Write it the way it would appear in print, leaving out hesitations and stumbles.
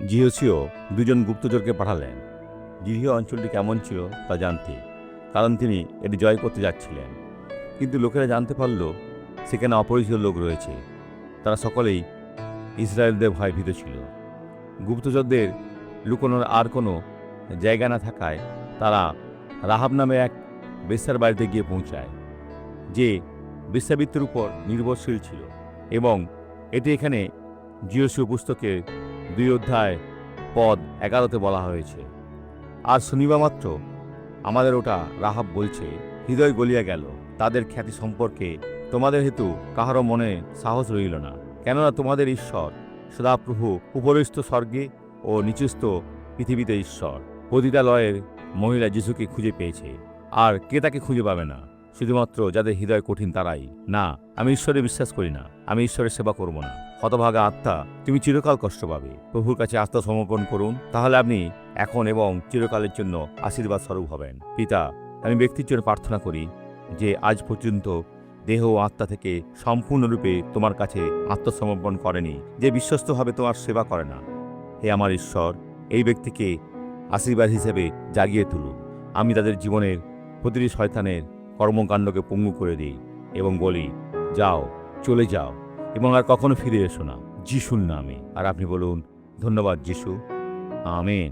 জিহোশীয় দুজন গুপ্তচরকে পাঠালেন জিরিহ অঞ্চলটি কেমন ছিল তা জানতে, কারণ তিনি এটি জয় করতে যাচ্ছিলেন। কিন্তু লোকেরা জানতে পারল সেখানে অপরিচিত লোক রয়েছে। তারা সকলেই ইসরায়েলদের ভয়ে ভীত ছিল। গুপ্তচরদের লুকোনোর আর কোনো জায়গা না থাকায় তারা রাহাব নামে এক বেশ্যার বাড়িতে গিয়ে পৌঁছায়, যে বেশ্যাবৃত্তির উপর নির্ভরশীল ছিল। এবং এটি এখানে জিহোশীয় পুস্তকের 2 অধ্যায় পদ 11-তে বলা হয়েছে। আর শনিবার মাত্র আমাদের ওটা রাহাব বলছে, হৃদয় গলিয়া গেল তাদের খ্যাতি সম্পর্কে। তোমাদের হেতু কাহারও মনে সাহস রইল না, কেননা তোমাদের ঈশ্বর সদাপ্রভু উপরিস্থ স্বর্গে ও নিচস্থ পৃথিবীতে ঈশ্বর। পতিতালয়ের মহিলা যিশুকে খুঁজে পেয়েছে, আর কে তাকে খুঁজে পাবে না? শুধুমাত্র যাদের হৃদয় কঠিন তারাই। না, আমি ঈশ্বরে বিশ্বাস করি না, আমি ঈশ্বরের সেবা করব না। হতভাগা আত্মা, তুমি চিরকাল কষ্ট পাবে। প্রভুর কাছে আত্মসমর্পণ করুন, তাহলে আপনি এখন এবং চিরকালের জন্য আশীর্বাদ স্বরূপ হবেন। পিতা, আমি ব্যক্তির জন্য প্রার্থনা করি যে আজ পর্যন্ত দেহ ও আত্মা থেকে সম্পূর্ণরূপে তোমার কাছে আত্মসমর্পণ করেনি, যে বিশ্বস্তভাবে তোমার সেবা করে না। হে আমার ঈশ্বর, এই ব্যক্তিকে আশীর্বাদ হিসেবে জাগিয়ে তুলুন। আমি তাদের জীবনের প্রতিটি শয়তানের কর্মকাণ্ডকে পঙ্গু করে দিই এবং বলি, যাও, চলে যাও এবং আর কখনো ফিরে এসো না, যিশুর নামে। আর আপনি বলুন, ধন্যবাদ যিশু, আমেন।